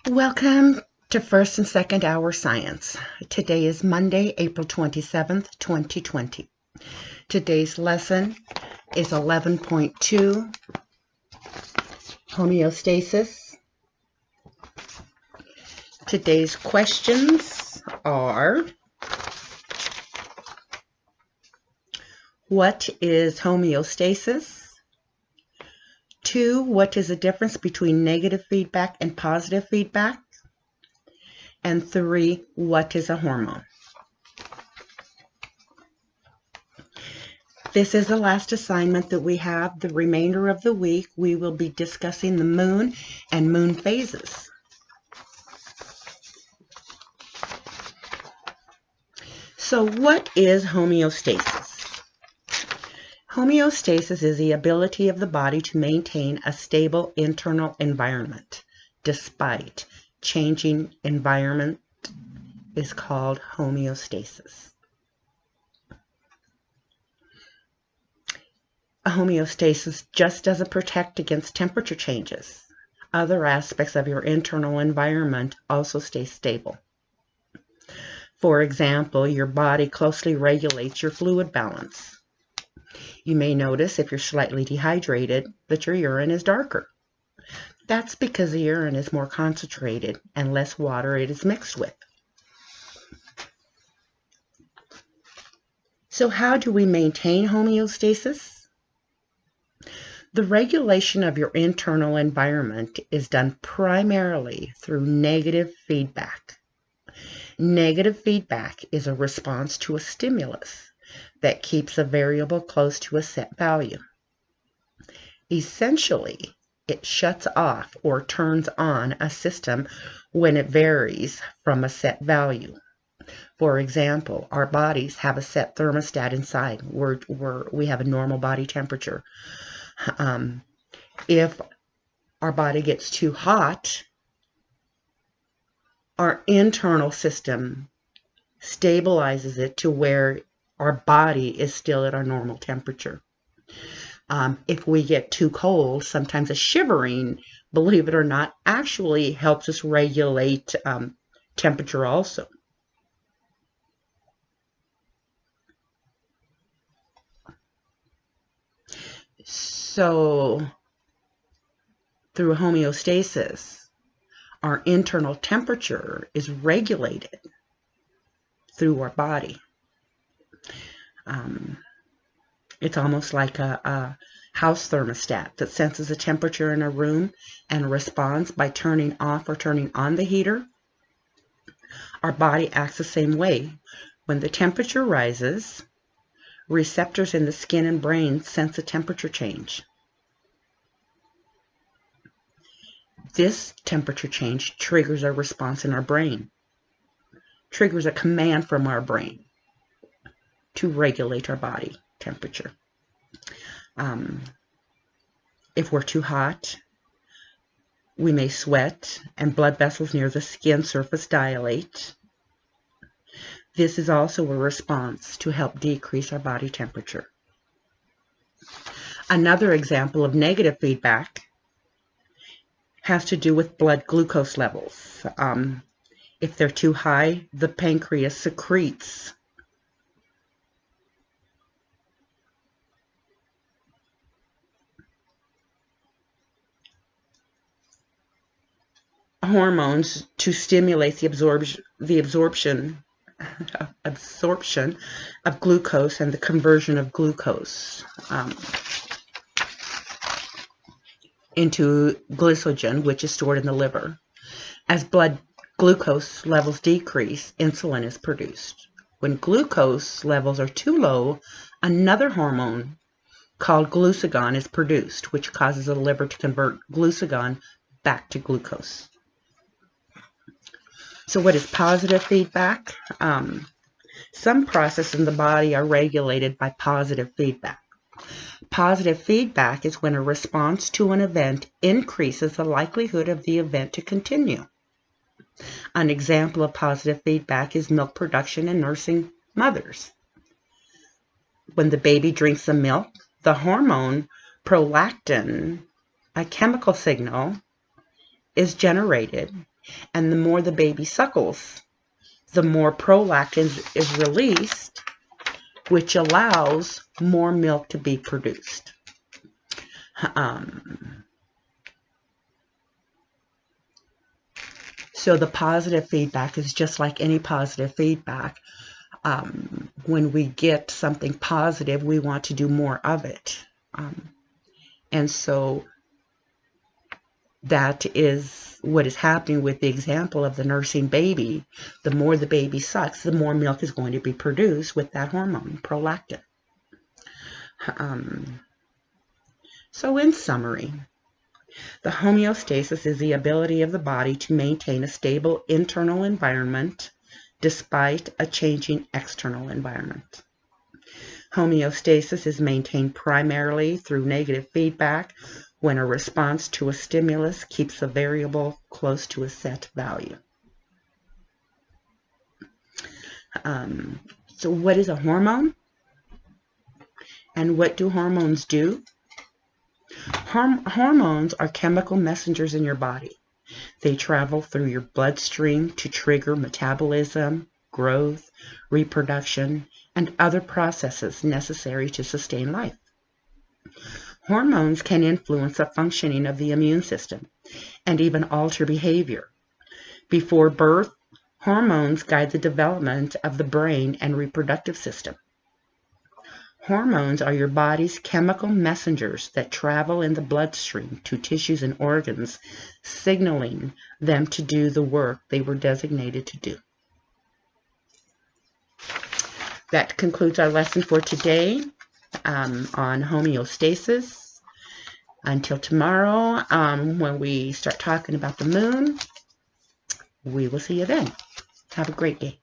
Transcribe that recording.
Welcome to First and Second Hour Science. Today is Monday, April 27th, 2020. Today's lesson is 11.2, Homeostasis. Today's questions are: what is homeostasis? 2, what is the difference between negative feedback and positive feedback? And 3, what is a hormone? This is the last assignment that we have. The remainder of the week, we will be discussing the moon and moon phases. So what is homeostasis? Homeostasis is the ability of the body to maintain a stable internal environment despite changing environment is called homeostasis. A homeostasis just doesn't protect against temperature changes. Other aspects of your internal environment also stay stable. For example, your body closely regulates your fluid balance. You may notice if you're slightly dehydrated that your urine is darker. That's because the urine is more concentrated and less water it is mixed with. So how do we maintain homeostasis? The regulation of your internal environment is done primarily through negative feedback. Negative feedback is a response to a stimulus that keeps a variable close to a set value. Essentially, it shuts off or turns on a system when it varies from a set value. For example, our bodies have a set thermostat inside. We have a normal body temperature. If our body gets too hot, our internal system stabilizes it to where our body is still at our normal temperature. If we get too cold, sometimes a shivering, believe it or not, actually helps us regulate temperature also. So, through homeostasis, our internal temperature is regulated through our body. It's almost like a house thermostat that senses the temperature in a room and responds by turning off or turning on the heater. Our body acts the same way. When the temperature rises, receptors in the skin and brain sense a temperature change. This temperature change triggers a response in our brain, triggers a command from our brain to regulate our body temperature. If we're too hot, we may sweat and blood vessels near the skin surface dilate. This is also a response to help decrease our body temperature. Another example of negative feedback has to do with blood glucose levels. If they're too high, the pancreas secretes hormones to stimulate the absorption of glucose and the conversion of glucose into glycogen, which is stored in the liver. As blood glucose levels decrease, insulin is produced. When glucose levels are too low, another hormone called glucagon is produced, which causes the liver to convert glucagon back to glucose. So what is positive feedback? Some processes in the body are regulated by positive feedback. Positive feedback is when a response to an event increases the likelihood of the event to continue. An example of positive feedback is milk production in nursing mothers. When the baby drinks the milk, the hormone prolactin, a chemical signal, is generated, And the more the baby suckles, the more prolactin is released, which allows more milk to be produced. So the positive feedback is just like any positive feedback. When we get something positive, we want to do more of it. And so that is what is happening with the example of the nursing baby. The more the baby sucks, the more milk is going to be produced with that hormone, prolactin. So in summary, the homeostasis is the ability of the body to maintain a stable internal environment despite a changing external environment. Homeostasis is maintained primarily through negative feedback when a response to a stimulus keeps a variable close to a set value. So what is a hormone? And what do hormones do? Hormones are chemical messengers in your body. They travel through your bloodstream to trigger metabolism, growth, reproduction, and other processes necessary to sustain life. Hormones can influence the functioning of the immune system and even alter behavior. Before birth, hormones guide the development of the brain and reproductive system. Hormones are your body's chemical messengers that travel in the bloodstream to tissues and organs, signaling them to do the work they were designated to do. That concludes our lesson for today on homeostasis. Until tomorrow, when we start talking about the moon, we will see you then. Have a great day.